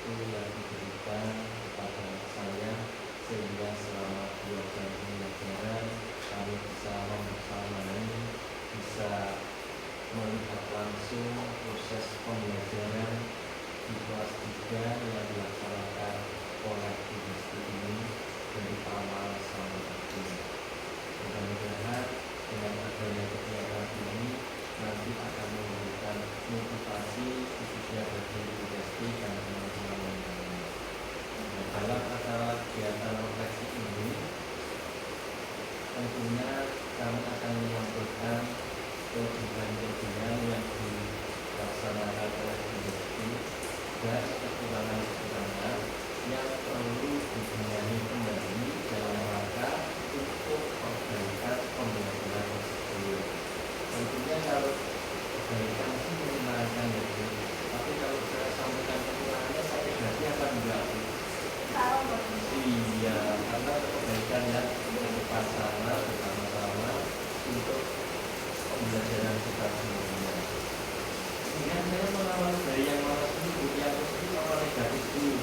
waktu yang diberikan kepada saya sehingga selama 2 jam pembelajaran kami bisa membersamai, bisa melihat langsung proses pembelajaran di kelas 3 yang dilaksanakan oleh universitas ini dari awal sampai akhir. Mudah-mudahan dengan adanya kegiatan ini nanti akan memberikan motivasi khususnya bagi universitas dan teman-teman yang lainnya. Dalam acara kegiatan refleksi ini tentunya kami akan menyampaikan kelebihan-kelebihan yang dilaksanakan oleh universitas dan kekurangan-kekurangan yang perlu dibenahi kembali dalam rangka untuk perbaikan pembelajaran tersebut. Tentunya kalau perbaikan itu menyenangkan ya, tapi kalau saya sampaikan kekurangannya sakit hati apa enggak? Iya, karena perbaikan yang tepat sana bersama-sama untuk pembelajaran kita semuanya. Kemudian saya mengawal dari yang mana dulu, yang positif apa negatif dulu?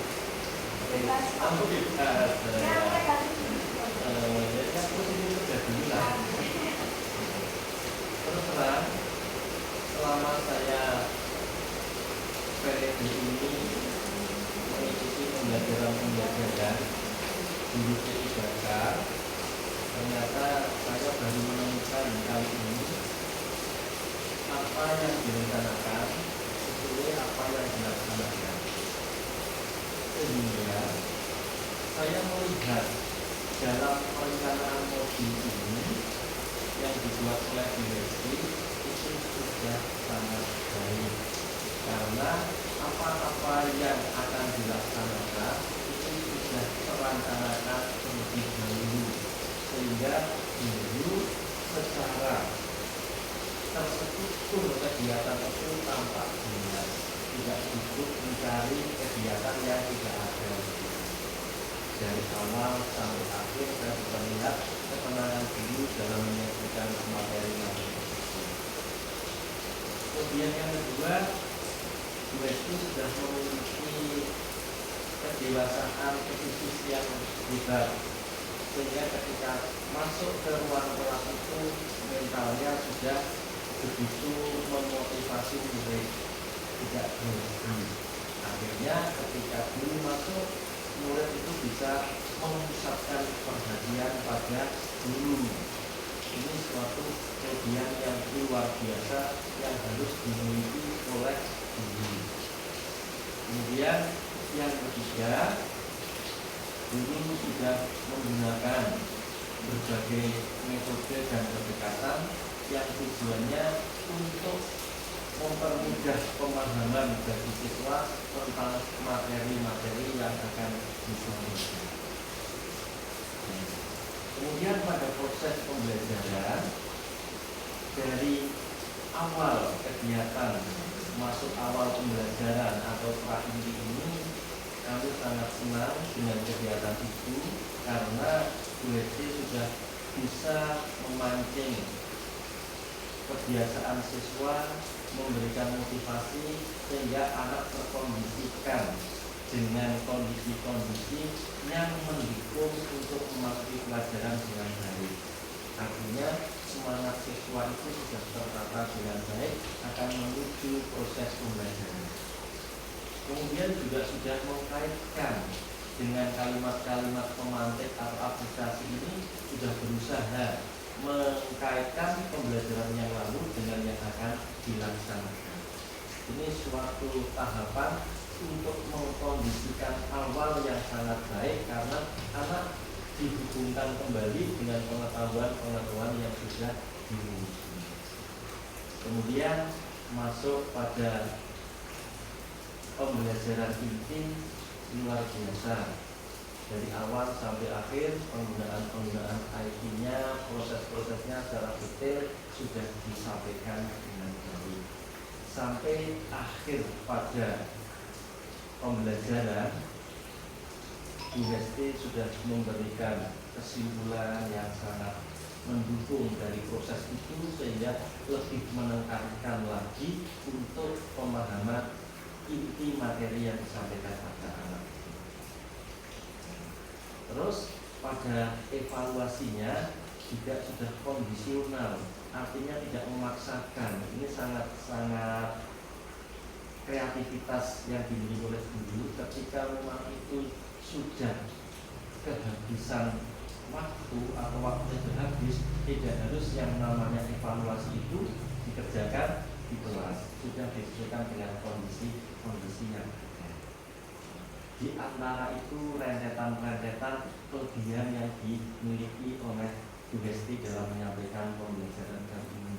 Aku bebas. Jadi yang positif itu dulu lah. Terus terang, selama saya periode ini mengikuti pembelajaran di UP3K, ternyata saya baru menemukan kali ini apa yang direncanakan sesuai apa yang dilaksanakan. Sehingga saya melihat dalam perencanaan modul ini yang dibuat oleh universitas itu sudah sangat baik, karena apa-apa yang akan dilaksanakan itu sudah terencanakan terlebih dahulu, sehingga dulu secara terstruktur kegiatan itu tampak jelas, tidak cukup mencari kegiatan yang tidak ada. Dari awal sampai akhir saya bisa melihat ketenangan dulu dalam menyajikan materi-materi tersebut. Kemudian yang kedua, itu sudah memiliki kedewasaan psikis yang hebat, sehingga ketika masuk ke ruang kelas itu mentalnya sudah begitu memotivasi murid, tidak berhenti. Akhirnya ketika guru masuk, murid itu bisa memusatkan perhatian pada guru. Ini suatu kelebihan yang luar biasa yang harus dimiliki oleh guru. Kemudian yang ketiga, guru sudah menggunakan berbagai metode dan pendekatan yang tujuannya untuk mempermudah pemahaman bagi siswa tentang materi-materi yang akan disampaikan. Kemudian pada proses pembelajaran dari awal kegiatan masuk awal pembelajaran atau pra-inti ini, kami sangat senang dengan kegiatan itu karena USD sudah bisa memancing kebiasaan siswa, memberikan motivasi sehingga anak terkondisikan dengan kondisi-kondisi yang mendukung untuk memasuki pelajaran dengan baik. Artinya semangat siswa itu sudah tertata dengan baik akan menuju proses pembelajaran. Kemudian juga sudah mengkaitkan dengan kalimat-kalimat pemantik atau aplikasi ini, sudah berusaha mengkaitkan pembelajaran yang lalu dengan yang akan dilaksanakan. Ini suatu tahapan untuk mengkondisikan awal yang sangat baik karena anak dihubungkan kembali dengan pengetahuan-pengetahuan yang sudah dimiliki. Kemudian masuk pada pembelajaran inti luar biasa. Dari awal sampai akhir penggunaan IT-nya, proses-prosesnya secara detail sudah disampaikan dengan baik. Sampai akhir pada pembelajaran, UST sudah memberikan kesimpulan yang sangat mendukung dari proses itu sehingga lebih menekankan lagi untuk pemahaman inti materi yang disampaikan pada anak. Terus pada evaluasinya juga sudah kondisional, artinya tidak memaksakan. Ini sangat kreativitas yang dimiliki oleh guru ketika memang itu sudah kehabisan waktu atau waktunya sudah habis, tidak harus yang namanya evaluasi itu dikerjakan di kelas, sudah disesuaikan dengan kondisi yang ada. Di antara itu rentetan-rentetan kelebihan yang dimiliki oleh Bu Hesti dalam menyampaikan pembelajaran kali ini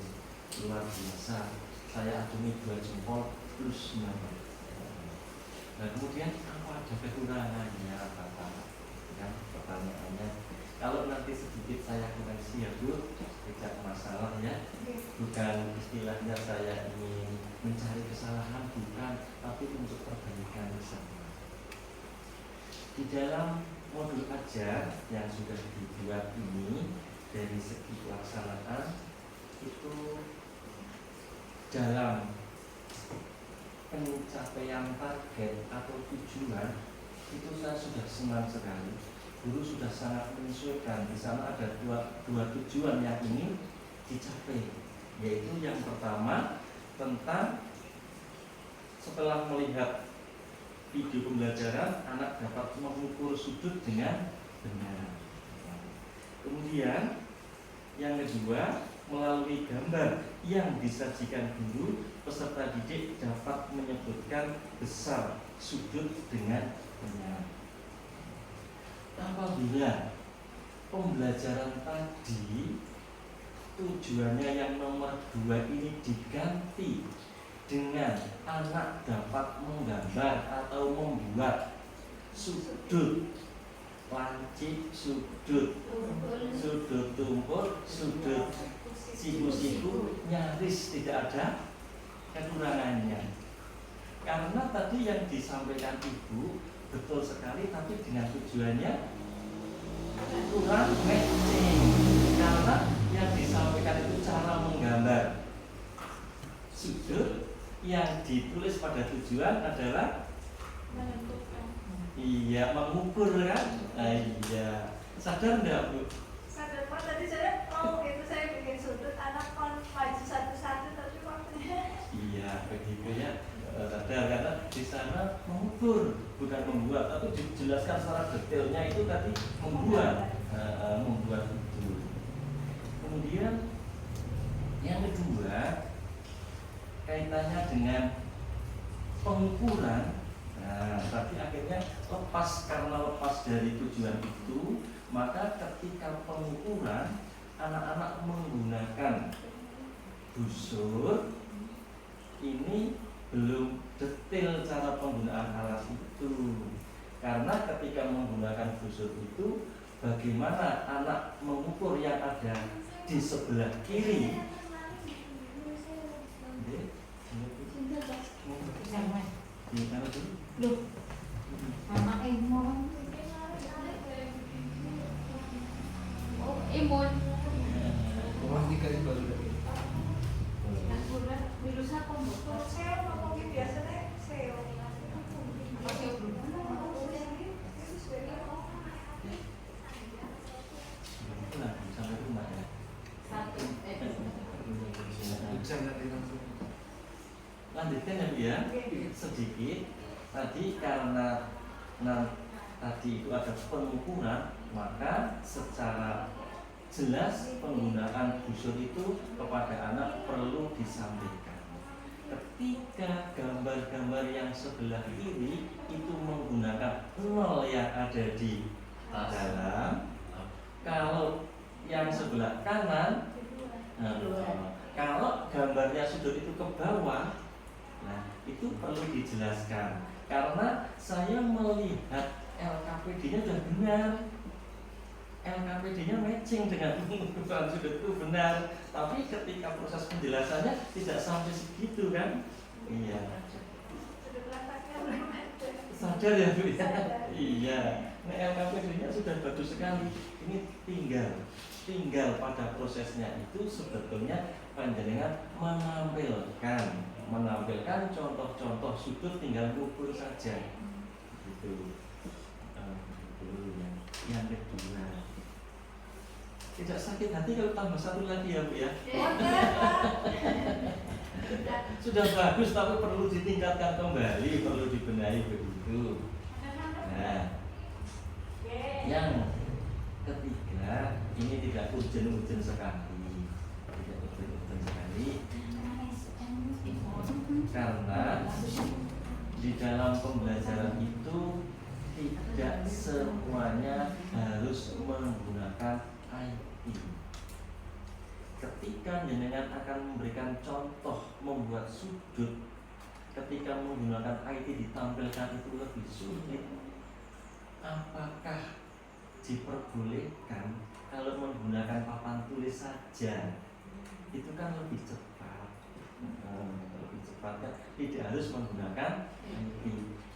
luar biasa. Saya acungi 2 jempol plus semangat. Nah kemudian apa ada kekurangannya Bapak? Ya, pertanyaannya, kalau nanti sedikit saya koreksi ya Bu, tidak masalah ya. Bukan istilahnya saya ingin mencari kesalahan, bukan, tapi untuk perbaikan bersama. Di dalam modul ajar yang sudah dibuat ini, dari segi pelaksanaan itu dalam pencapaian target atau tujuan itu saya sudah senang sekali. Guru sudah sangat menyesuaikan. Di sana ada dua tujuan yang ingin dicapai, yaitu yang pertama tentang setelah melihat video pembelajaran anak dapat mengukur sudut dengan benar. Kemudian yang kedua, melalui gambar yang disajikan guru, peserta didik dapat menyebutkan besar sudut dengan benar. Apabila pembelajaran tadi tujuannya yang nomor 2 ini diganti dengan anak dapat menggambar atau membuat sudut lancip, sudut tumpul, sudut siku-siku, nyaris tidak ada kekurangannya. Karena tadi yang disampaikan Ibu betul sekali, tapi dengan tujuannya kurang matching. Karena yang disampaikan itu cara menggambar sudut, yang ditulis pada tujuan adalah iya, mengukur kan? Iya. Sadar enggak, Bu? Sadar, Pak. Tadi saya itu saya bikin sudut anak maju satu-satu tapi waktunya. Iya, begitu ya. Sadar karena di sana mengukur, bukan membuat, tapi dijelaskan secara detailnya itu tadi membuat itu. Kemudian yang kedua kaitannya dengan pengukuran. Nah, tapi akhirnya karena lepas dari tujuan itu, maka ketika pengukuran anak-anak menggunakan busur ini belum detail cara penggunaan alat itu. Karena ketika menggunakan busur itu, bagaimana anak mengukur yang ada di sebelah kiri? Loh, anak Emon. Oh, Emon. dikali baru dari. Virusnya komputer. Saya ngomongin biasanya saya. Sampai rumah ya. Lanjutkan ya, sedikit. Tadi karena tadi itu ada pengukuran, maka secara jelas penggunaan busur itu kepada anak perlu disampaikan. Ketika gambar-gambar yang sebelah kiri itu menggunakan nol yang ada di dalam, kalau yang sebelah kanan, kalau gambarnya sudut itu ke bawah, nah itu perlu dijelaskan. Karena saya melihat LKPD-nya sudah benar, LKPD-nya matching dengan ukuran sudut itu benar, tapi ketika proses penjelasannya tidak sampai segitu kan? Iya. Sadar ya Bu? Iya. Nah LKPD-nya sudah bagus sekali. Ini tinggal tinggal pada prosesnya itu sebetulnya panjenengan menampilkan contoh-contoh sudut, tinggal ngukur saja gitu. Itu yang kedua, tidak sakit hati kalau tambah satu lagi ya Bu ya. Sudah bagus tapi perlu ditingkatkan kembali, perlu dibenahi begitu. Nah, yang ketiga, ini tidak urgen-urgen sekali, karena di dalam pembelajaran itu tidak semuanya harus menggunakan IT. Ketika jenengan akan memberikan contoh membuat sudut, ketika menggunakan IT ditampilkan itu lebih sulit. Apakah diperbolehkan kalau menggunakan papan tulis saja? Itu kan lebih cepat, lebih cepat kan? Tidak harus menggunakan IT.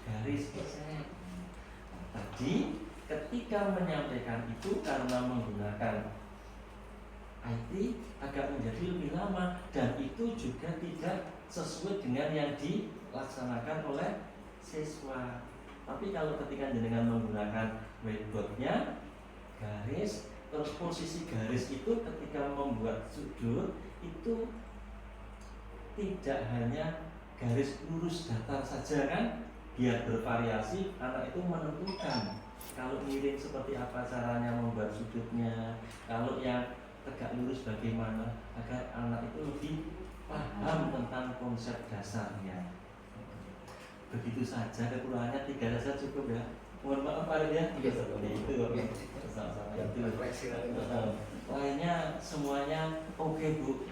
Garis besar. Tadi ketika menyampaikan itu karena menggunakan IT agak menjadi lebih lama, dan itu juga tidak sesuai dengan yang dilaksanakan oleh siswa. Tapi kalau ketika jenengan menggunakan whiteboardnya, garis, terus posisi garis itu ketika membuat sudut itu tidak hanya garis lurus datar saja kan, biar bervariasi, anak itu menentukan kalau miring seperti apa caranya membuat sudutnya, kalau yang tegak lurus bagaimana, agar anak itu lebih paham tentang konsep dasarnya. Begitu saja, kekurangannya 3 saja cukup ya. Mohon maaf Pak ya. Seperti itu. Sama-sama itu. Lainnya semuanya oke Bu,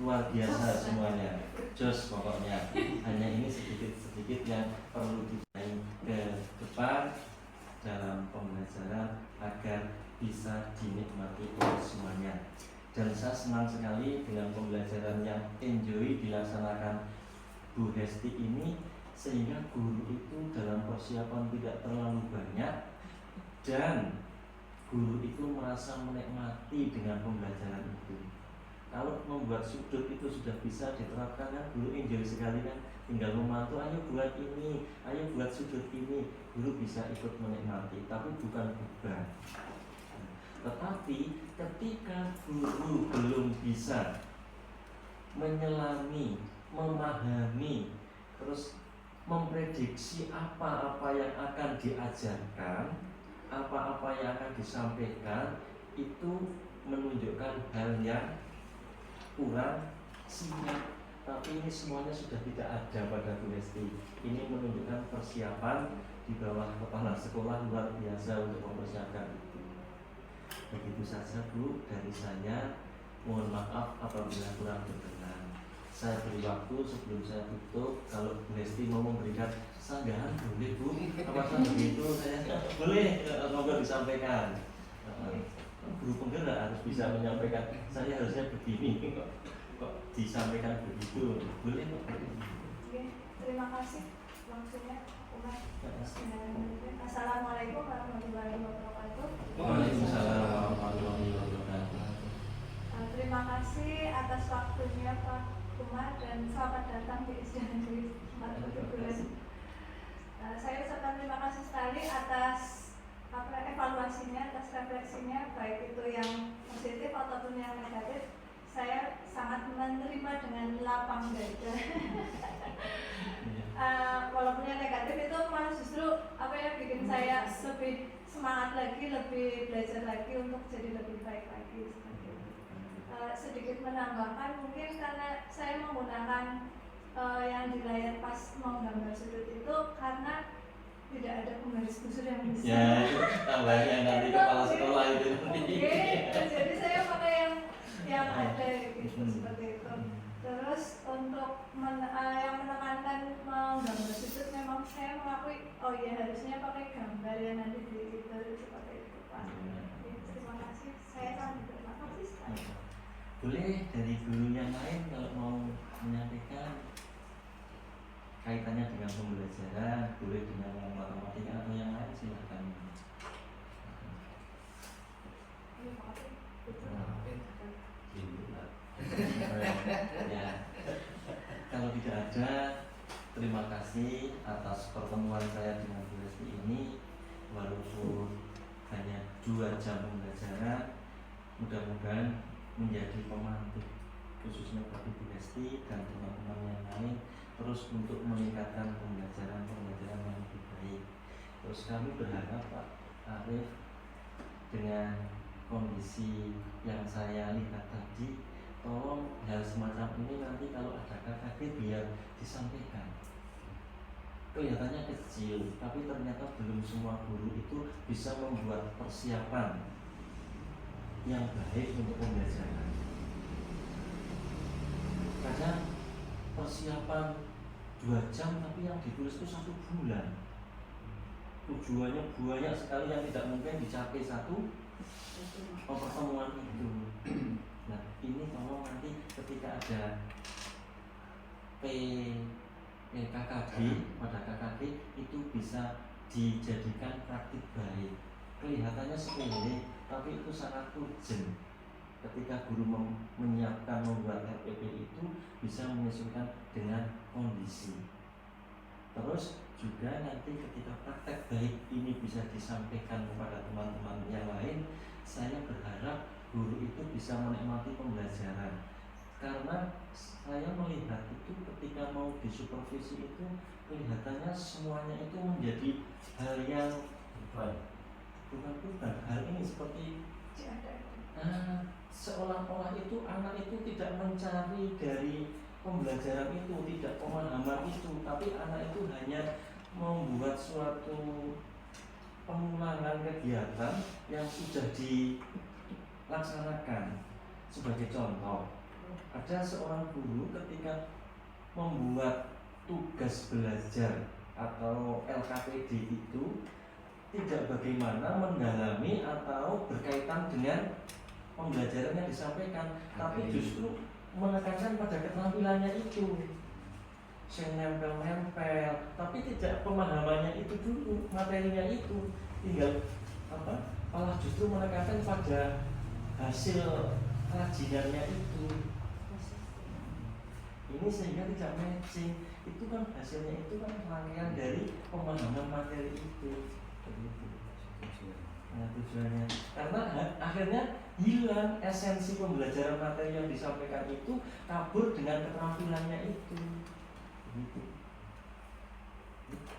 luar biasa semuanya. Jos pokoknya. Hanya ini sedikit-sedikit yang perlu dibenahi ke depan dalam pembelajaran agar bisa dinikmati oleh semuanya. Dan saya senang sekali dengan pembelajaran yang enjoy dilaksanakan Bu Hesti ini, sehingga guru itu dalam persiapan tidak terlalu banyak dan guru itu merasa menikmati dengan pembelajaran itu. Kalau membuat sudut itu sudah bisa diterapkan kan, guru enjoy sekali kan, tinggal membantu, ayo buat ini, ayo buat sudut ini, guru bisa ikut menikmati, tapi bukan beban. Tetapi ketika guru belum bisa menyelami, memahami, terus memprediksi apa-apa yang akan diajarkan, apa-apa yang akan disampaikan, itu menunjukkan hal yang kurang siap. Tapi ini semuanya sudah tidak ada pada Bu Hesti. Ini menunjukkan persiapan di bawah kepala sekolah luar biasa untuk mempersiapkan itu. Begitu saja Bu dari saya. Mohon maaf apabila kurang berkenan. Saya beri waktu sebelum saya tutup. Kalau Bu Hesti mau memberikan sanggahan boleh Bu. Apakah begitu? Saya boleh, semoga disampaikan. Guru penggerak harus bisa menyampaikan. Saya harusnya begini. Kok disampaikan begitu? Boleh Bu? Oke, terima kasih waktunya Umar. Assalamualaikum warahmatullahi wabarakatuh. Waalaikumsalam warahmatullahi wabarakatuh. Terima kasih atas waktunya Pak Umar dan selamat datang di SDN Negeri 4 Saya ucapkan terima kasih sekali atas evaluasinya, atas refleksinya, baik itu yang positif ataupun yang negatif. Saya sangat menerima dengan lapang dada. Walaupun yang negatif itu malah justru bikin saya lebih semangat lagi, lebih belajar lagi untuk jadi lebih baik lagi seperti itu. Sedikit menambahkan, mungkin karena saya menggunakan yang di layar pas menggambar sudut itu karena tidak ada penggaris busur yang bisa. Ya, itu tambahnya nanti kepala sekolah itu. Oke, jadi saya pakai yang ada gitu seperti itu. Terus untuk yang menekankan menggambar sudut, memang saya mengakui, oh iya harusnya pakai gambar yang nanti di itu seperti itu Pak. Terima kasih, saya sangat berterima kasih sekali. Boleh dari guru yang lain kalau mau menyampaikan kaitannya dengan pembelajaran, boleh dengan matematika atau yang lain, silakan. Terima kasih. Ya, kalau tidak ada, terima kasih atas pertemuan saya dengan Bu Lesti ini. Walaupun hanya 2 jam pembelajaran, mudah-mudahan menjadi pemantik khususnya bagi Bu Lesti dan teman-teman yang lain, terus untuk meningkatkan pembelajaran yang lebih baik. Terus kami berharap Pak Arif, dengan kondisi yang saya lihat tadi, tolong hal semacam ini nanti kalau ada KKD biar disampaikan. Kelihatannya kecil, tapi ternyata belum semua guru itu bisa membuat persiapan yang baik untuk pembelajaran. Kadang persiapan 2 jam tapi yang ditulis itu 1 bulan. Tujuannya banyak sekali yang tidak mungkin dicapai satu pertemuan itu. Nah, ini tolong nanti ketika ada KKD, pada KKD itu bisa dijadikan praktik baik. Kelihatannya sepele, tapi itu sangat urgent. Ketika guru menyiapkan membuat RPP itu bisa menyesuaikan dengan kondisi. Terus juga nanti ketika praktek baik ini bisa disampaikan kepada teman-teman yang lain, saya berharap guru itu bisa menikmati pembelajaran. Karena saya melihat itu ketika mau disupervisi itu kelihatannya semuanya itu menjadi hal yang bukan hal ini seperti seolah-olah itu anak itu tidak mencari dari pembelajaran itu, tidak pemahaman itu, tapi anak itu hanya membuat suatu pengulangan kegiatan yang sudah dilaksanakan. Sebagai contoh, ada seorang guru ketika membuat tugas belajar atau LKPD itu tidak bagaimana mendalami atau berkaitan dengan pembelajaran yang disampaikan, tapi justru menekankan pada keterampilannya itu, yang nempel-nempel, tapi tidak pemahamannya itu dulu, materinya itu, tinggal malah justru menekankan pada hasil kerajinannya itu. Ini sehingga tidak matching. Itu kan hasilnya itu kan rangkaian dari pemahaman materi itu. Nah, tujuannya karena akhirnya hilang esensi pembelajaran materi yang disampaikan itu, kabur dengan keterampilannya itu. Begitu.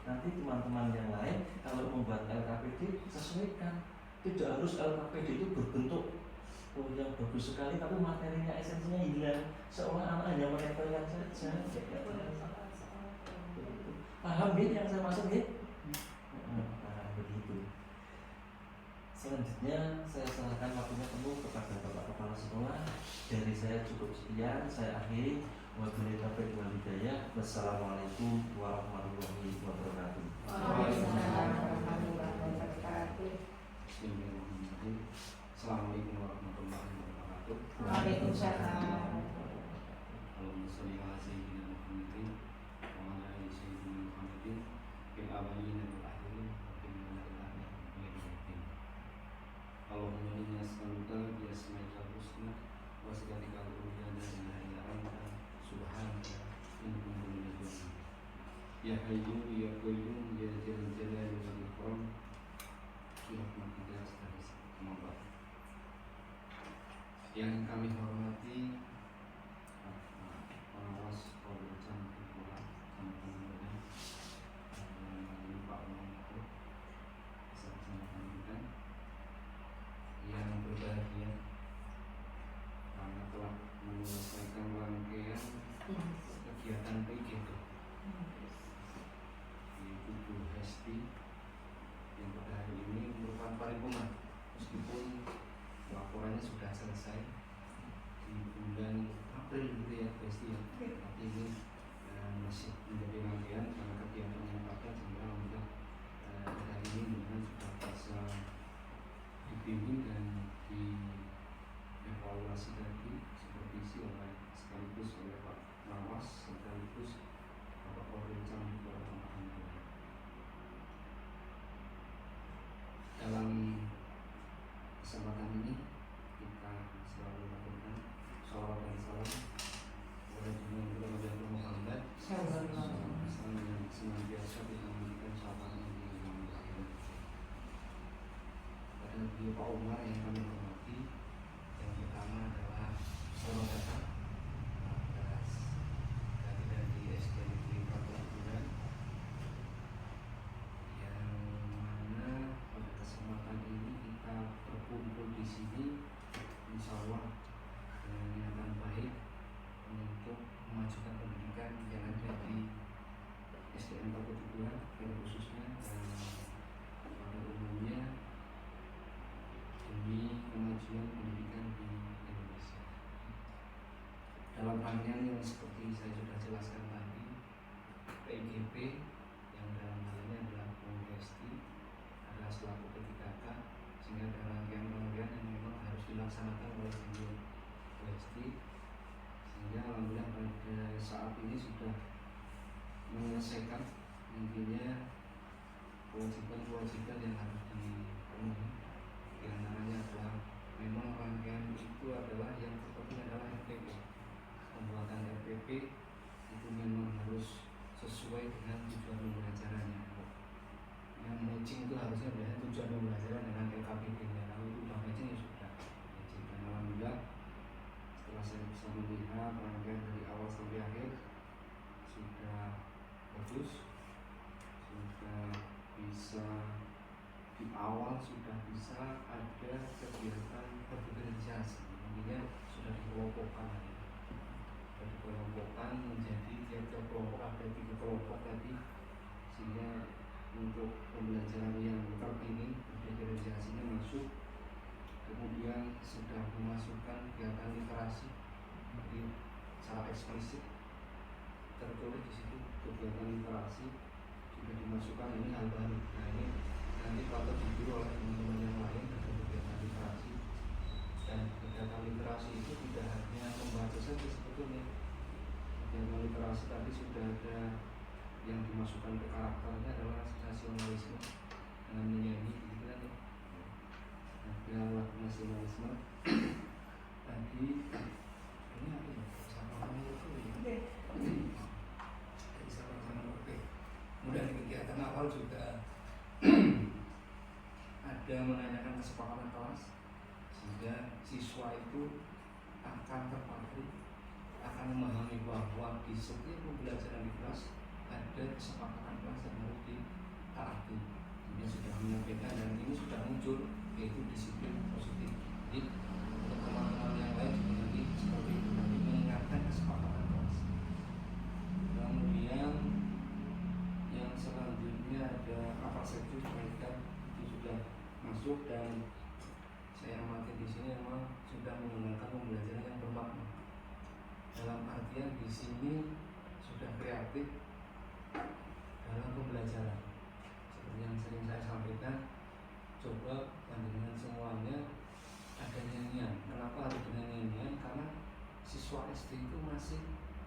Nanti teman-teman yang lain kalau membuat LKPD sesuaikan. Tidak harus LKPD itu berbentuk yang bagus sekali tapi materinya esensinya hilang, seolah anak hanya menempelkan saja. Paham gitu yang saya maksud ya? Begitu. Selanjutnya saya serahkan waktunya penuh kepada Bapak Kepala Sekolah. Dari saya cukup sekian, saya akhiri. Wabillahi taufiq wal hidayah. Wassalamualaikum warahmatullahi wabarakatuh. Bismillahirrahmanirrahim. Assalamualaikum warahmatullahi wabarakatuh. Waalaikumsalam. Allahumma sholli ala sayyidina Muhammadin wa ala ali sayyidina Muhammadin fil awwalin wal akhirin wa fil akhirin. Allahumma inni as'aluka bi asma'ikal husna wa sifatikal ulya la ilaha illa anta subhanaka inni kuntu minadh dhalimin. Ya hayyu ya qayyum ya dzal jalali wal ikram. Yang kami hormati pengawas Polrestabes Bogor, teman-teman Pak Menko, beserta yang berbahagia karena telah menyelesaikan rangkaian kegiatan PGD yaitu Bu Lesti yang pada hari ini merupakan paripurna, meskipun laporannya sudah selesai di bulan April gitu ya Lesti ya, tapi ini masih menjadi rangkaian karena kegiatan yang padat, sehingga alhamdulillah hari ini dengan sudah bisa dibimbing dan dievaluasi lagi, supervisi oleh sekaligus oleh Pak Nawas sekaligus Bapak Polrestabes Bogor. Dalam kesempatan ini kita Alhamdulillah pada khususnya dan pada umumnya demi kemajuan pendidikan di Indonesia. Dalam rangkaian yang seperti saya sudah jelaskan tadi, PIGP yang dalam hal ini adalah Pengesti adalah selaku P3K, sehingga ada rangkaian-rangkaian yang memang harus dilaksanakan oleh Pengesti, sehingga alhamdulillah pada saat ini sudah menyelesaikan intinya kewajiban-kewajiban yang harus dipenuhi. Di antaranya adalah memang rangkaian itu adalah yang terpenting adalah RPP. Pembuatan RPP itu memang harus sesuai dengan tujuan pembelajarannya. Yang matching itu harusnya dengan tujuan pembelajaran dengan LKPP-nya. Kalau itu sudah matching ya sudah matching. Dan alhamdulillah setelah saya bisa melihat rangkaian dari awal sampai akhir sudah bagus, sudah bisa di awal sudah bisa ada kegiatan berdiferensiasi, intinya sudah dikelompokkan, menjadi tiap-tiap kelompok ada 3 kelompok tadi, sehingga untuk pembelajaran yang terpilih diferensiasinya masuk. Kemudian sudah memasukkan kegiatan literasi, jadi secara eksplisit tertulis di situ kegiatan literasi sudah dimasukkan. Ini hal baru. Nah ini nanti patut ditiru oleh teman-teman yang lain dari kegiatan literasi. Dan kegiatan literasi itu tidak hanya membaca saja sebetulnya. Kegiatan literasi tadi sudah ada yang dimasukkan ke karakternya adalah nasionalisme dengan menyanyi gitu kan ya. Ada lagu nasionalisme tadi ini apa ya? Sama itu ya. Sama oke. Kemudian di kegiatan awal juga ada menanyakan kesepakatan kelas, sehingga siswa itu akan terpatri, akan memahami bahwa di setiap pembelajaran di kelas ada kesepakatan kelas yang harus ditaati. Ini sudah menyampaikan dan ini sudah muncul yaitu disiplin positif. Jadi untuk teman-teman yang lain juga nanti seperti itu, nanti mengingatkan kesepakatan kelas. Kemudian yang selanjutnya ada kapasitas pendidikan itu sudah masuk dan saya amati di sini memang sudah menggunakan pembelajaran yang bermakna. Dalam artian di sini sudah kreatif dalam pembelajaran. Seperti yang sering saya sampaikan, coba panjenengan semuanya ada nyanyian. Kenapa harus dengan nyanyian? Karena siswa SD itu masih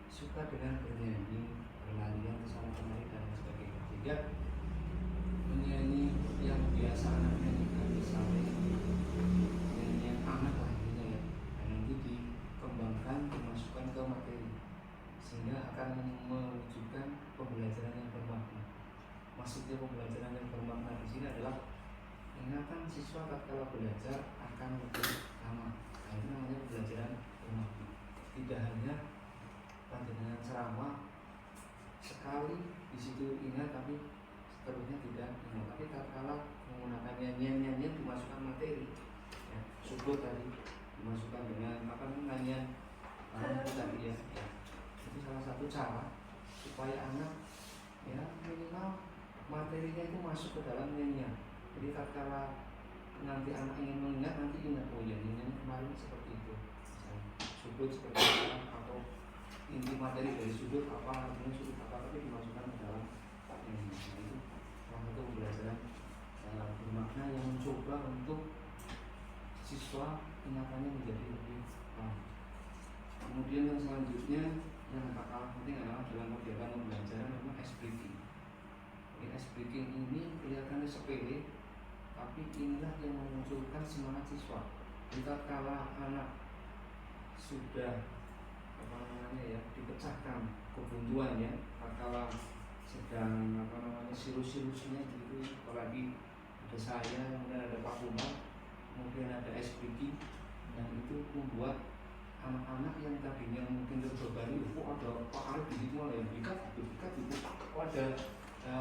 suka dengan bernyanyi, berlarian ke sana kemari dan sebagainya. Sehingga menyanyi yang biasa anak nyanyikan misalnya nyanyian anak lah intinya ya, dan nanti dikembangkan, dimasukkan ke materi sehingga akan mewujudkan pembelajaran yang bermakna. Maksudnya pembelajaran yang bermakna di sini adalah ingatan siswa tatkala belajar akan lebih lama. Nah, itu namanya pembelajaran bermakna. Tidak hanya panjenengan ceramah sekali di situ ingat tapi seterusnya tidak ingat, tapi tatkala menggunakan nyanyian dimasukkan materi ya, subur tadi dimasukkan dengan apa nyanyian tadi ya, itu salah satu cara supaya anak ya minimal materinya itu masuk ke dalam nyanyian. Jadi tatkala nanti anak ingin mengingat, nanti ingat oh ya nyanyian kemarin seperti itu, misalnya subur seperti apa atau inti materi dari sudut apa, artinya sudut apa, tapi dimasukkan ke dalam nyanyian. Itu salah satu pembelajaran bermakna yang mencoba untuk siswa ingatannya menjadi lebih lama. Kemudian yang selanjutnya yang tak kalah penting adalah dalam kegiatan pembelajaran memang ice breaking. Jadi ice breaking ini kelihatannya sepele, tapi inilah yang memunculkan semangat siswa. Jika kala anak sudah apa namanya ya dipecahkan kebuntuannya, kala sedang apa namanya silus-silusnya gitu, apalagi ada saya, kemudian ada Pak Umar, kemudian ada SPG, dan itu membuat anak-anak yang tadinya mungkin terbebani, kok ada Pak Arif di situ malah yang dikat gitu, kok ada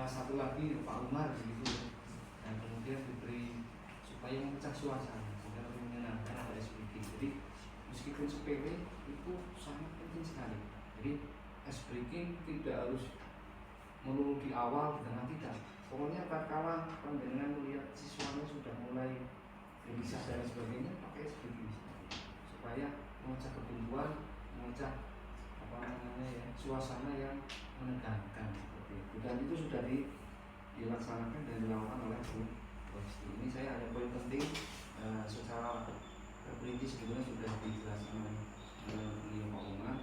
satu lagi Pak Umar gitu, dan kemudian diberi supaya memecah suasana sehingga lebih menyenangkan ada SPG. Jadi meskipun sepele itu sangat penting sekali. Jadi ice breaking tidak harus melulu di awal, di tengah tidak. Pokoknya tatkala panjenengan melihat siswanya sudah mulai gelisah dan sebagainya, pakai seperti supaya memecah kebuntuan, memecah suasana yang menegangkan seperti itu. Dan itu sudah dilaksanakan dan dilakukan oleh Bu Rosti. Ini saya ada poin penting secara terperinci sebetulnya sudah dijelaskan oleh beliau Pak Umar.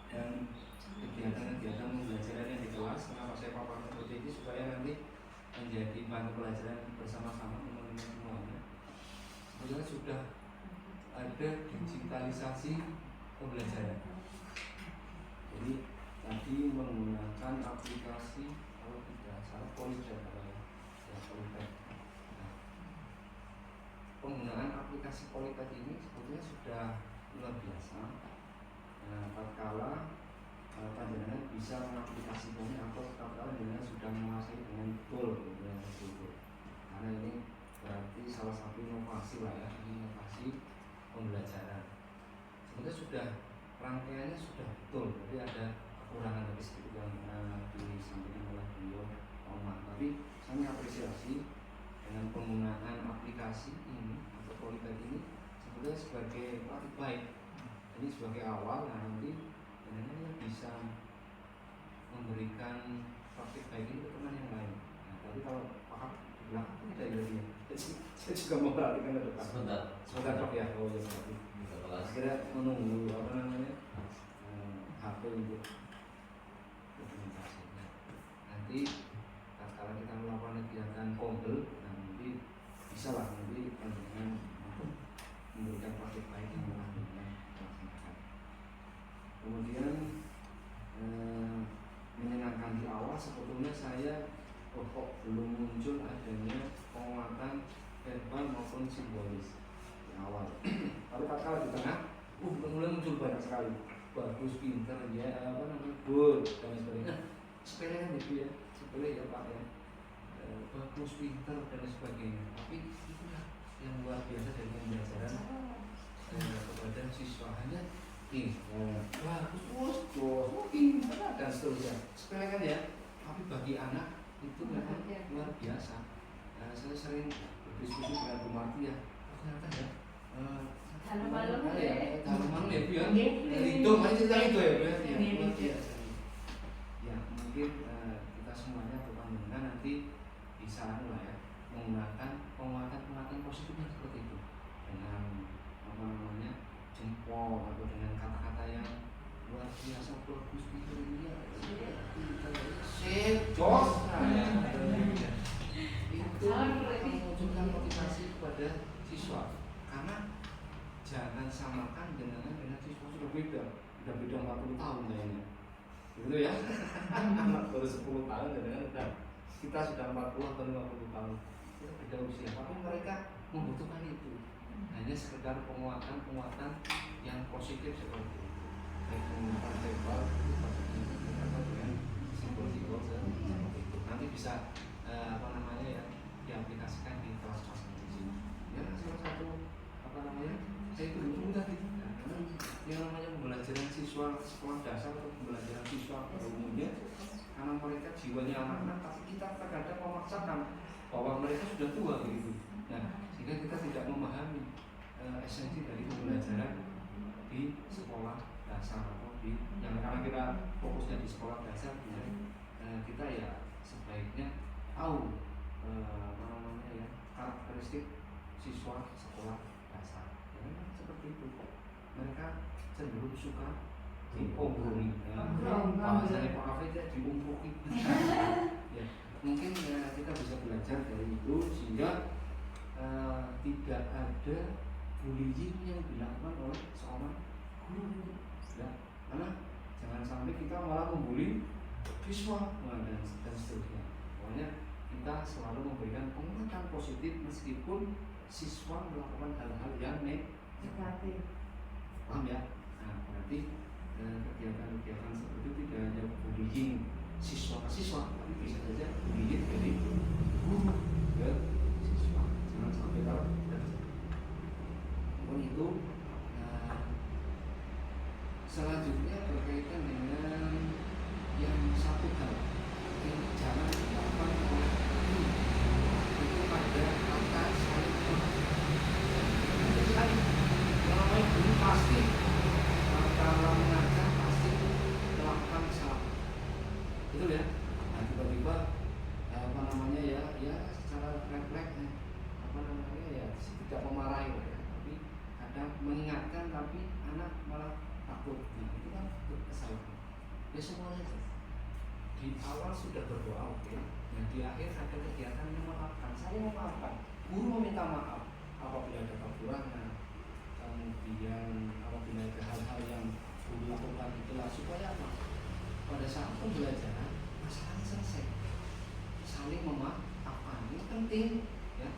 Dan kegiatan-kegiatan pembelajaran yang di kelas, kenapa saya paparkan seperti ini, supaya nanti menjadi bahan pelajaran bersama-sama teman-teman semuanya. Sebetulnya sudah ada digitalisasi pembelajaran. Jadi tadi menggunakan aplikasi, kalau tidak salah Polytech, penggunaan aplikasi Polytech ini sebetulnya sudah luar biasa. Tatkala panjenengan bisa mengaplikasikannya atau tatkala panjenengan sudah menguasai dengan betul karena ini berarti salah satu inovasi lah ya, inovasi pembelajaran. Sebenarnya sudah rangkaiannya sudah betul, jadi ada kekurangan dari sedikit yang disampaikan oleh beliau Omar. Tapi saya apresiasi dengan penggunaan aplikasi ini atau Polytech ini sebetulnya sebagai praktik baik. Ini sebagai awal, nah nanti bisa memberikan praktik baik ini ke teman yang lain. Nah, tapi kalau Pak bilang tidak idealnya, saya juga memperhatikan ke depan. Sebentar Pak ya, oh ya berarti. Akhirnya menunggu HP untuk dokumentasinya. Nanti kalau kita melakukan kegiatan kompel, nanti bisa lah nanti dengan memberikan praktik baik yang lanjutnya. Kemudian menyenangkan di awal sebetulnya saya kok belum muncul adanya penguatan verbal maupun simbolis di awal. Tapi tatkala di tengah, mulai muncul banyak sekali. Bagus, pinter, ya good dan sebagainya. Sepele kan itu ya, sepele ya Pak ya. Bagus, pinter dan sebagainya. Tapi itulah yang luar biasa dari pembelajaran kepada siswa. Hanya bagus, pinter dan seterusnya. Sepele kan ya, tapi bagi anak itu memang luar biasa. Saya sering berdiskusi dengan Bu Marti ya, ternyata ya malam ya Bu ya, itu masih cerita itu ya Bu ya, luar biasa. Ya mungkin kita semuanya berpandangan nanti bisa lah ya menggunakan penguatan positifnya seperti itu dengan jempol atau dengan kata-kata yang luar biasa, bagus gitu ya, jos, itu menunjukkan motivasi kepada siswa. Karena jangan samakan dengan siswa sudah beda 40 tahun kayaknya, gitu ya. Anak baru 10 tahun dengan kita sudah 40 atau 50 tahun, itu beda usia. Tapi mereka membutuhkan itu. Hanya sekedar penguatan yang positif seperti itu. Baik menggunakan verbal atau dengan simbol-simbol seperti itu. Nanti bisa diaplikasikan di kelas-kelas di sini. Ya salah satu saya itu dulu tadi. Karena yang namanya pembelajaran siswa sekolah dasar atau pembelajaran siswa pada umumnya, karena mereka jiwanya anak-anak, tapi kita terkadang memaksakan bahwa mereka sudah tua begitu. Nah, sehingga kita tidak memahami esensi dari pembelajaran di sekolah dasar atau yang karena kita fokusnya di sekolah dasar, kita ya sebaiknya tahu karakteristik siswa sekolah dasar. Ya, seperti itu. Mereka cenderung suka diobrolin. Bahasanya Pak Afid ya diumpukin. Ya, mungkin kita bisa belajar dari itu sehingga tidak ada bullying yang dilakukan oleh seorang guru. Ya, karena jangan sampai kita malah membuli siswa dan seterusnya. Pokoknya kita selalu memberikan penguatan positif meskipun siswa melakukan hal-hal yang negatif. Paham ya? Nah, berarti kegiatan-kegiatan seperti itu tidak hanya bullying siswa ke siswa, tapi bisa saja bullying dari guru ke siswa. Jangan sampai kalau pun itu. Selanjutnya berkaitan dengan yang satu hal ini jangan dilakukan oleh itu pada kata saling kan namanya guru pasti kalau mengajar pasti melakukan salah, betul ya. Nah tiba-tiba apa namanya ya secara refleks apa namanya ya tidak memarahi ya, tapi kadang mengingatkan tapi anak malah takut. Nah itu kan kesalahan. Ya semuanya di awal sudah berdoa oke, dan di akhir ada kegiatan memaafkan, saling memaafkan. Guru meminta maaf apabila ada kekurangan, kemudian apabila ada hal-hal yang guru lakukan itulah supaya apa? Pada saat pembelajaran masalahnya selesai, saling memaafkan ini penting ya,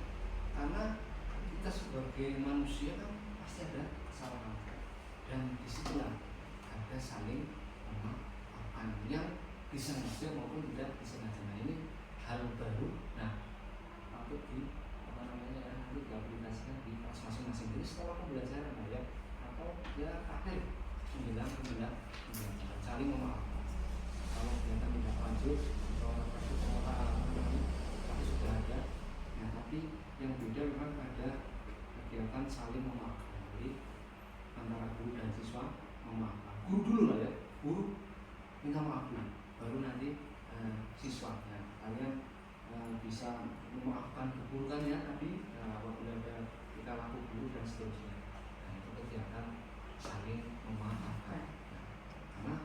karena kita sebagai manusia kan pasti ada kesalahan dan disitulah ada saling memaafkan yang disengaja maupun tidak disengaja. Nah ini hal baru. Nah patut di apa namanya ya, nanti diaplikasikan di kelas masing-masing. Jadi setelah pembelajaran ya atau ya akhir menjelang saling memaafkan. Kalau kegiatan tidak lanjut atau kartu pengelolaan tapi sudah ada. Nah tapi yang beda memang ada kegiatan saling memaafkan. Jadi antara guru dan siswa memaafkan. Guru dulu lah ya, guru minta maaf dulu, baru nanti siswa ya, kalian bisa memaafkan keburukan ya tadi apabila ada kita laku guru dan seterusnya. Nah itu kegiatan saling memaafkan. Nah, karena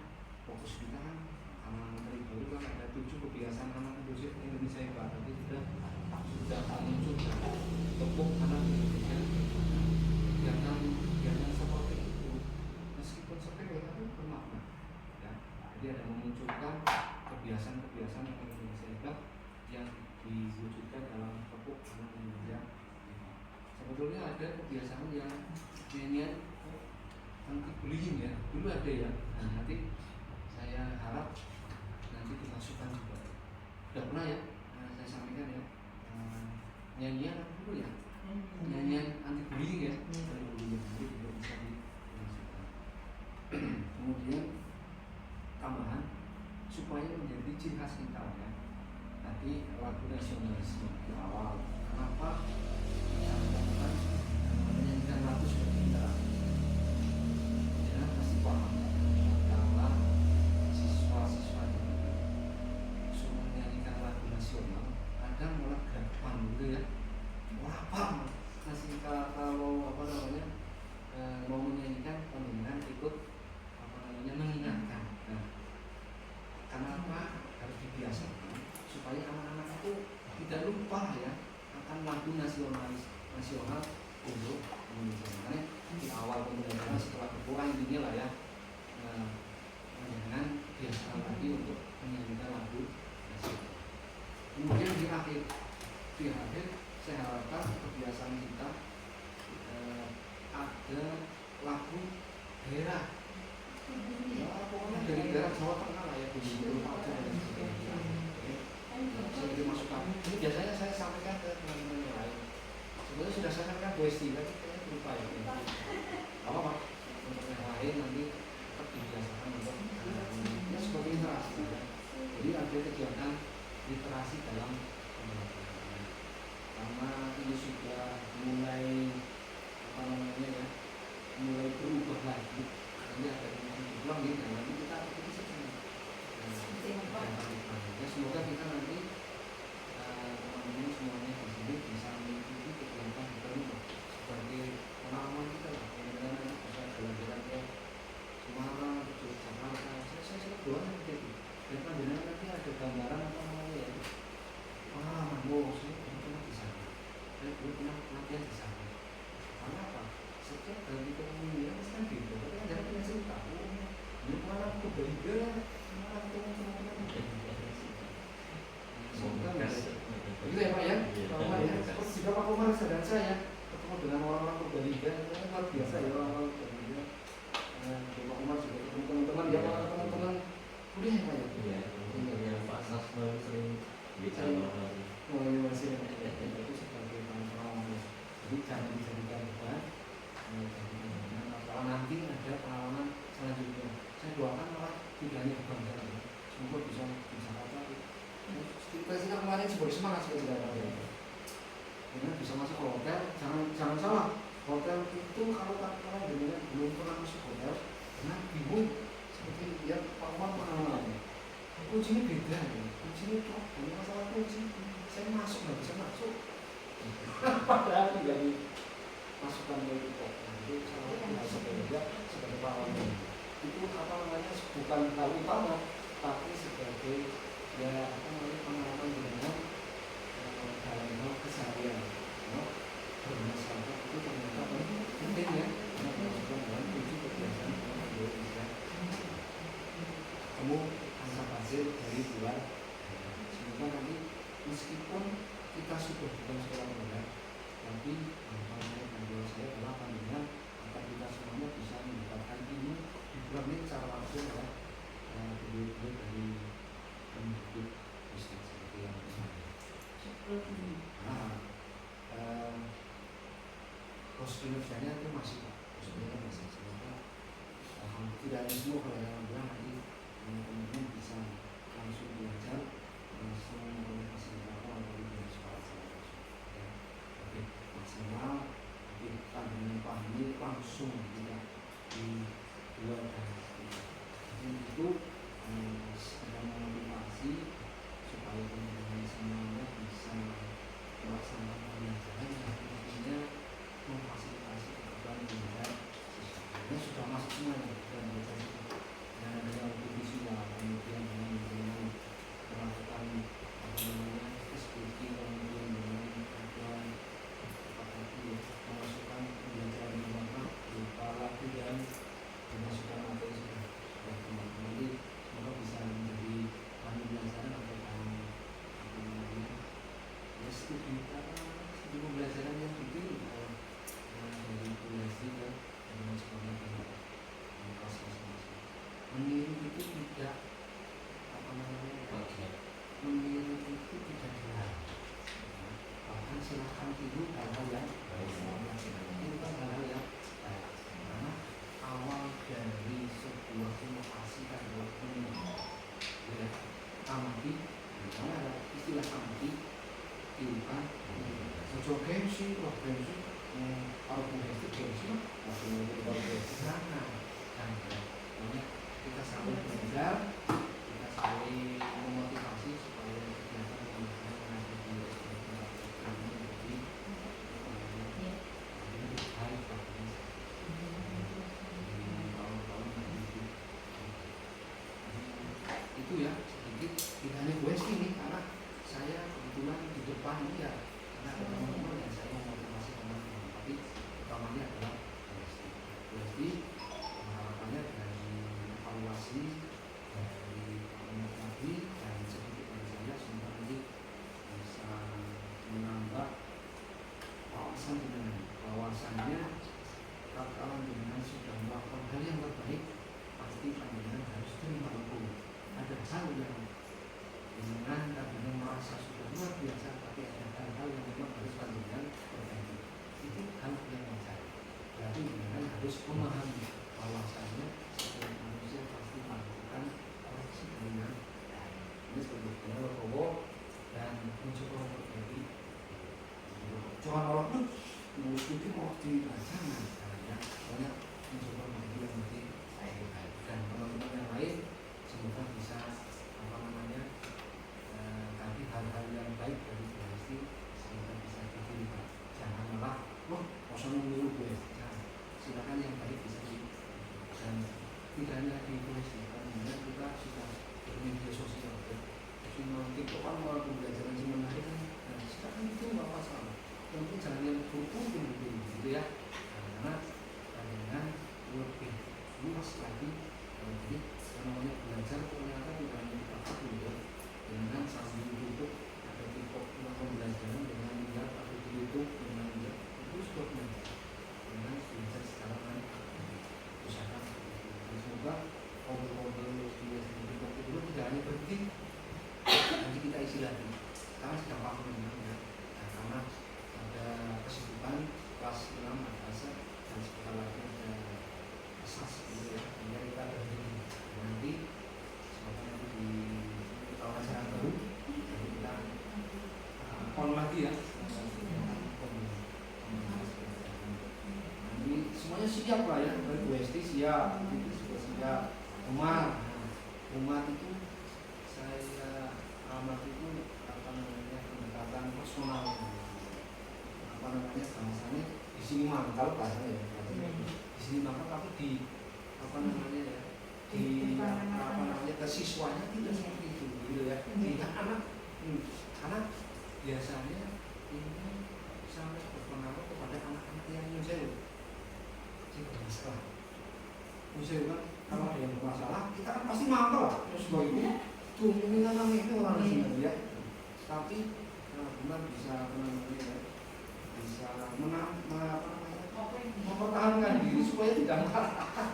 fokus kita kan karena menteri baru kan ada 7 kebiasaan anak Indonesia yang baru tadi sudah muncul tepuk anak Indonesia. Kegiatan seperti itu meskipun sepele tapi bermakna. Ya, jadi ada memunculkan kebiasaan-kebiasaan yang Indonesia hebat yang diwujudkan dalam tepuk anak Indonesia. Sebetulnya ada kebiasaan yang nyanyian anti bullying ya, dulu ada ya. Nah, nanti saya harap nanti dimasukkan juga. Sudah pernah ya, saya sampaikan ya, nyanyian apa dulu ya, nyanyian anti bullying ya, anti bullying nanti juga bisa dimasukkan. Kemudian tambahan supaya menjadi ciri khas kita ya. Tadi lagu nasionalisme di awal, kenapa kita melakukan menyanyikan lagu seperti kita? Jangan pasti paham bahwa siswa-siswa ini suruh menyanyikan lagu nasional, kadang malah gampang gitu ya. Apa masih kalau apa namanya mau menyanyikan pembinaan ikut apa namanya mengingatkan. Nah, kenapa harus dibiasakan supaya anak-anak itu tidak lupa ya akan lagu nasional untuk Indonesia. Makanya di awal pembelajaran setelah berkurang intinya lah ya, jangan biasakan lagi untuk menyanyikan lagu nasional. Kemudian di akhir saya harapkan kebiasaan kita ada lagu daerah. Ya, pokoknya dari daerah Jawa Tengah lah ya, Gunung aja dan sebagainya. Saya beri masukan. Ini biasanya saya sampaikan ke teman-teman yang lain. Sebenarnya sudah saya sampaikan Bu Esti, tapi kayaknya lupa ya. Apa untuk yang lain nanti tetap dibiasakan untuk ya sebagai interaksi. Jadi ada kegiatan literasi dalam pembelajaran. Karena ini sudah mulai apa namanya ya, mulai berubah lagi. Ini ada yang diulang nih, dan nanti kita ikuti saja. Ya semoga kita nanti teman-teman semuanya di sini bisa mengikuti kegiatan kita sebagai pengalaman kita lah. Mudah-mudahan nanti bisa jalan-jalan ke Semarang, ke Jakarta. Saya doa seperti itu. Dan panjenengan nanti ada gambaran apa namanya ya, pengalaman. Saya pernah di sana. Saya dulu pernah latihan di sana. Karena apa? Setiap kali kita mengingat kan gitu. Tapi kan jangan punya cerita. Ini pengalaman kebaliga, pengalaman teman-teman. Semoga begitu ya Pak ya. Seperti juga Pak Komar dan saya ketemu dengan orang-orang Purbalingga, itu luar biasa ya orang-orang Purbalingga. Pak Komar juga ketemu teman-teman ya, teman-teman kuliah ya Pak ya. Iya. Pak Sasma sering bicara. Oh iya masih itu sebagai pengalaman. Jadi jangan dijadikan beban. Kalau nanti ada pengalaman selanjutnya, saya doakan malah tidak hanya beban saja. Semoga bisa apa kita kemarin sebagai semangat sebagai saudara. Dengan bisa masuk ke hotel, jangan salah. Hotel itu kalau dengan belum pernah masuk hotel, dengan bingung seperti yang Pak Umar mengalami. Kunci ini beda nih, kunci ini kok hanya masalah kunci. Saya masuk nggak bisa masuk. Padahal tidak dimasukkan dari kok. Jadi saya sebagai Pak Umar itu bukan hal utama, tapi sebagai pengalaman dengan dalam hal keseharian, bermasalah itu ternyata penting ya, karena masukkan dalam kunci kebiasaan orang Indonesia. Kamu angkat hasil dari luar, semoga nanti meskipun kita sudah bukan sekolah menengah, tapi kalau saya adalah pandangan agar kita semuanya bisa mendapatkan ilmu di bulan ini secara langsung ya, beliau dari penduduk Kristen seperti yang pos kinerjanya itu masih Pak, sebenarnya masih semoga tidak ada semua kalau yang bilang nanti kemudian bisa langsung belajar langsung komunikasi berapa dari sekolah saya ya, oke maksimal tapi dengan pahami langsung tidak di luar jadi itu sedang memotivasi supaya kemudian semuanya bisa melaksanakan pembelajaran yang tentunya memfasilitasi kebutuhan belajar siswa. Sudah masuk semuanya dan belajar itu. Dan ada yang visual, kemudian dengan melakukan diskusi, kemudian dengan aduan memasukkan pembelajaran di mana berupa lagu dan memasukkan materi sudah nanti semoga bisa menjadi bahan pembelajaran atau bahan studi pembelajaran yang dipilih dari kurasi dan sebagainya proses meniru itu tidak meniru itu tidak dilarang, bahkan silakan tiru hal-hal yang itu kan hal-hal yang baik karena awal dari sebuah inovasi adalah meniru ya, amati karena ada istilah amati tirukan ojo gengsi, wah gengsi kalau gengsi gengsi mah gengsi sana kita saling belajar, kita saling memotivasi supaya kegiatan pembelajaran yang ada di kami menjadi lebih baik tahun-tahun itu ya sedikit tidak hanya gue ini karena saya kebetulan di depan ini ya karena ada teman-teman yang saya memotivasi teman-teman tapi utamanya adalah USD harapannya dari evaluasi dari tadi dan sedikit dari saya semoga nanti bisa menambah wawasannya kalau dengan sudah melakukan hal yang terbaik pasti panjenengan harus terima hukum ada hal yang dengan tadinya merasa sudah luar biasa tapi ada hal-hal yang memang harus panjenengan perbaiki itu hal yang wajar berarti panjenengan harus memahami bahwasanya setiap manusia pasti melakukan koreksi dengan ini seperti Robo dan mencoba memperbaiki jangan orang pun mau studi mau dibaca ya banyak mencoba menjadi yang lebih baik dan teman-teman yang lain semoga bisa tadi hal-hal yang baik dari BSD semoga bisa diterima jangan malah kosong meniru BSD silakan yang baik bisa dan tidak hanya di BSD karena kita sudah bermedia sosial TikTok kan mau pembelajaran yang menarik dan sekarang itu nggak masalah tentu jangan yang berkumpul gitu ya karena dengan lebih luas lagi jadi namanya belajar ternyata tidak hanya kita tahu ya dengan sambil duduk ada TikTok pembelajaran dengan lihat atau di YouTube dengan lihat itu sudah belajar dengan belajar secara baik usaha semoga mobil-mobil di TikTok itu tidak hanya berhenti nanti kita isi lagi karena sedang waktu ya karena ada kesibukan kelas 6 atas dan sebentar lagi ada asas gitu ya sehingga kita berhenti nanti semoga nanti di tahun ajaran baru jadi kita ada umat. Umat itu saya amat itu apa namanya pendekatan personal, apa namanya bahasanya di sini mangkal bahasanya ya, di sini mangkal tapi di apa namanya ya di apa namanya ke siswanya tidak seperti itu gitu ya, tidak anak karena biasanya ini sangat berpengaruh kepada anak-anak yang muncul bermasalah. Muncul kan kalau ada yang bermasalah kita kan pasti mangkal lah terus itu cuma namanya itu orang sini ya, tapi benar bisa apa namanya ya, bisa mempertahankan diri supaya tidak mengharapkan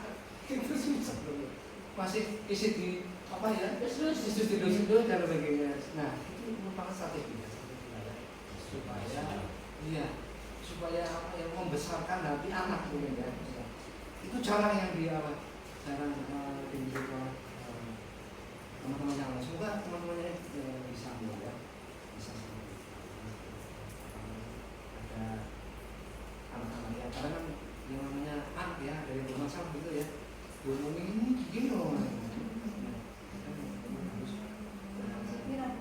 itu susah masih isi di apa ya isi di dulu dan sebagainya. Nah itu merupakan strategi ya supaya iya supaya apa yang membesarkan hati anak mungkin ya, itu cara yang dia cara dibuat teman-teman yang lain. Semoga teman-temannya bisa ya bisa ada anak-anak ya, karena kan yang namanya anak ya dari bermasalah gitu ya, ngomongin ini gini loh,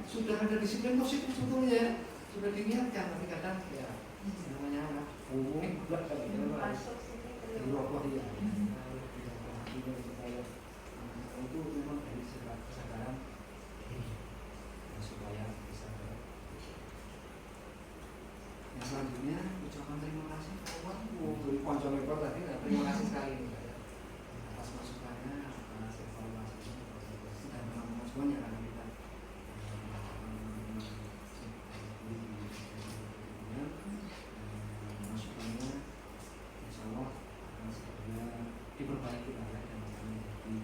sudah ada disiplin positif sebetulnya ya, sudah diniatkan, tapi kadang ya namanya anak ngomongin buat kali ya di luar ya itu memang dari kesadaran supaya bisa. Yang selanjutnya ucapan terima kasih kawan dari Ponco Lekor tadi, terima kasih sekali atas masukannya, atas evaluasinya, dan teman-teman semuanya karena kita masukannya insya Allah akan segera diperbaiki lah ya, dan akan menjadi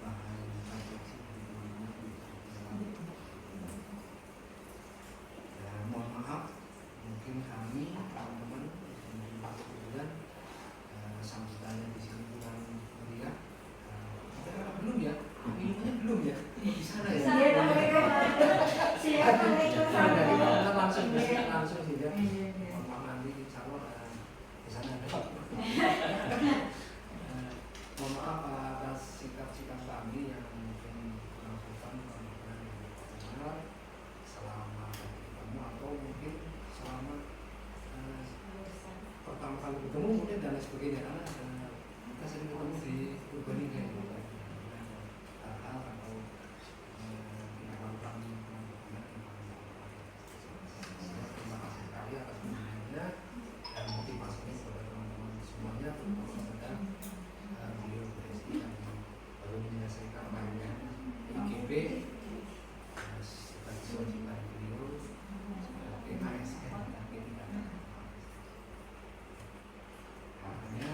bahan refleksi dari teman-teman. Dan mohon maaf mungkin kami teman-teman kemudian sambutannya di sini kurang meriah. Belum ya, minumnya belum ya di sana ya. Siapa langsung sih ya. Nanti insya Allah di sana ada. Mohon maaf atas sikap-sikap kami yang mungkin melakukan pemikiran yang benar selama ketemu atau mungkin selama pertama kali bertemu mungkin dan lain sebagainya, karena kita sering ketemu di urban ini hal-hal atau melakukan terima kasih sekali atas kunjungannya dan motivasinya kepada teman-teman semuanya, terutama kepada beliau presiden yang baru menyelesaikan banyak IGB sebagai kewajiban beliau sebagai ASN dan P3K. Makanya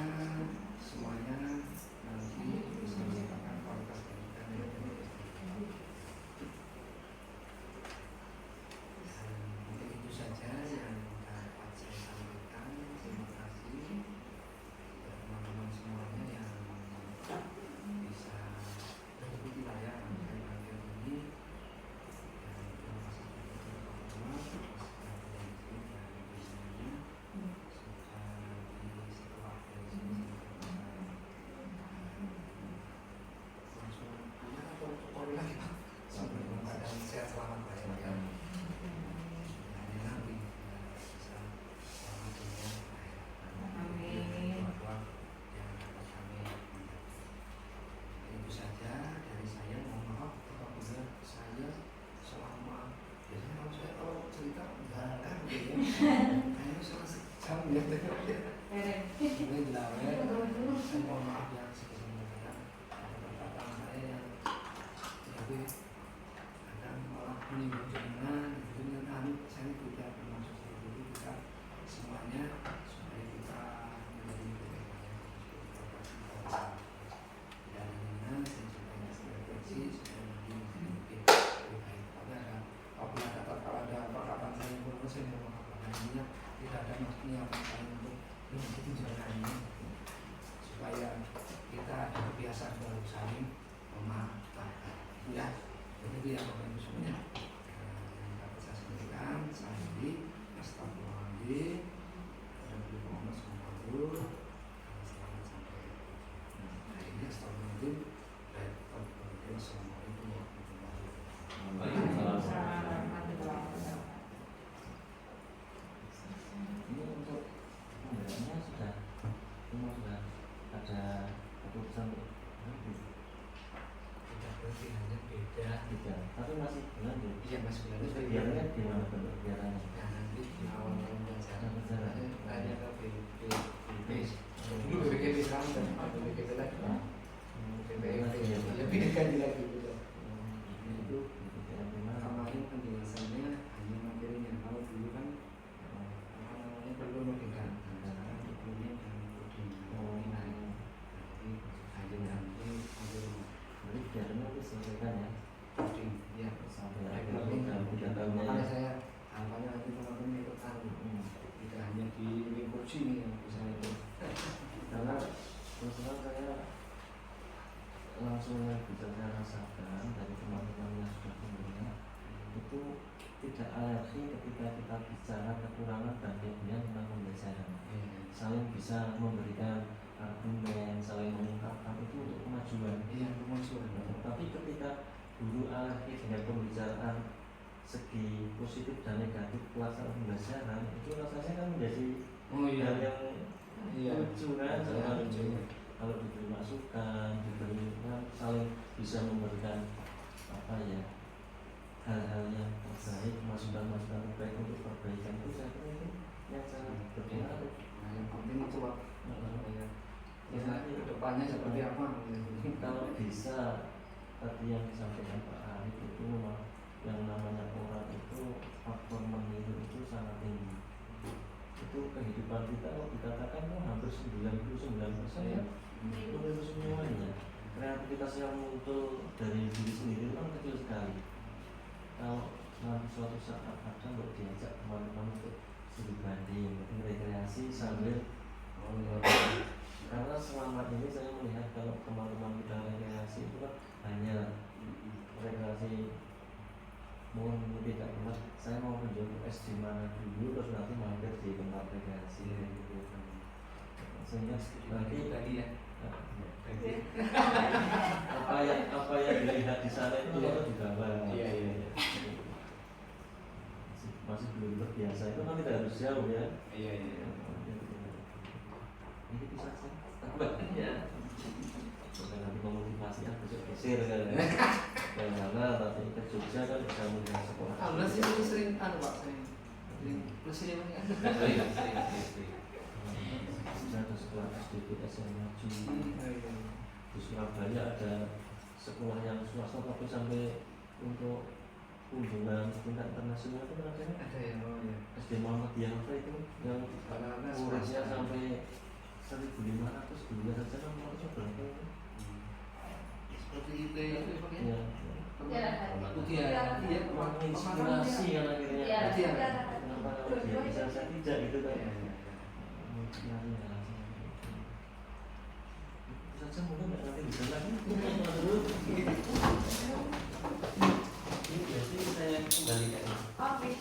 semuanya nanti bisa mendapatkan kualitas pendidikan yang lebih baik. Mungkin itu saja yang dapat saya sampaikan. Terima kasih teman-teman semuanya yang bisa mengikuti layar rangkaian ini, dan terima kasih kepada teman-teman atas perhatian dan biasanya setelah dari sini langsung punya atau polri lagi Pak sampai keadaan sehat selamat Pak ya. Ini nanti bisa selamat dunia akhirat yang dapat kami mendapat. Itu saja dari saya. Mohon maaf apabila saya selama biasanya kalau cerita enggak kan gitu ya, kayaknya salah sejam ya ini dilawet. Mohon maaf yang sebesar-besarnya ada perkataan saya yang jadi kadang malah menyinggung dengan saya tidak bermaksud seperti itu. Kita semuanya supaya kita menjadi lebih baik dan saya juga refleksi supaya menjadi lebih baik. Kalau ada perkataan saya yang kurang, saya mohon maaf karena tidak ada niatan saya untuk menunjukkan ini, supaya kita ada kebiasaan baru saling memaafkan ya. Begitu ya Bapak Ibu semuanya. tidak, tapi masih berlanjut. Iya Mas Belanda saya Biarnya gimana bentuk biarnya? Nah nanti di awal tahun pelajaran Pelajaran. saya tanya ke BPKB dulu BPKB sekarang dan BPKB lagi BPKB lebih diganti lagi gitu. Itu BPKB mana? Kemarin penjelasannya hanya materinya, kalau dulu kan apa namanya perlu logika, sekarang ilmunya dan coding nilai. Jadi hanya nanti Jadi biarnya itu selesaikan ya. coding ya Sampai Baik, akhir dalam 3 tahunnya. makanya saya harapannya nanti teman-teman itu tahu tidak hanya di lingkup sini yang bisa itu. Karena terus terang saya langsung yang bisa saya rasakan dari teman-teman yang sudah punya itu tidak alergi ketika kita bicara kekurangan dan kelebihan tentang pembelajaran. Saling bisa memberikan argumen, saling mengungkapkan itu untuk kemajuan. Iya, kemajuan. Tapi ketika guru alergi dengan pembicaraan segi positif dan negatif pelaksanaan pembelajaran itu rasanya kan menjadi hal yang lucu kan, sama kalau diberi masukan, diberi saling bisa memberikan apa ya hal-hal yang terbaik, masukan-masukan terbaik untuk perbaikan itu saya kira itu yang sangat berpengaruh. Nah, yang penting itu Pak. Ya, kedepannya seperti apa? Kalau bisa tadi yang disampaikan Pak Arif itu memang yang namanya orang itu faktor meniru itu sangat tinggi. Itu kehidupan kita kalau dikatakan tuh hampir 99% ya meniru semuanya. Kreativitas yang muncul dari diri sendiri itu kan kecil sekali. Kalau nanti suatu saat ada untuk diajak teman-teman untuk studi banding, rekreasi sambil karena selama ini saya melihat kalau teman-teman kita rekreasi itu kan hanya rekreasi mungkin tidak pernah saya mau menjemput es di mana dulu terus nanti mampir di tempat rekreasi gitu. Sehingga nanti tadi ya apa yang dilihat di sana itu kalau digambar masih belum terbiasa itu kan tidak harus jauh ya. Ini bisa tambahnya bukan nanti memotivasi besok geser kan karena nanti ke Jogja kan bisa melihat sekolah. Alhamdulillah sih itu sering Pak sering plus ini kan ada sekolah SDB SMA di Surabaya ada sekolah yang swasta tapi sampai untuk kunjungan tingkat internasional itu ada ya SD Muhammadiyah itu yang muridnya sampai 1.500 dulu saja kan muridnya berapa seperti itu ya Mutiara. iya menginspirasi kan akhirnya kenapa kalau dia bisa saya tidak gitu kan saja mungkin nanti bisa lagi ini berarti saya kembalikan. Oke.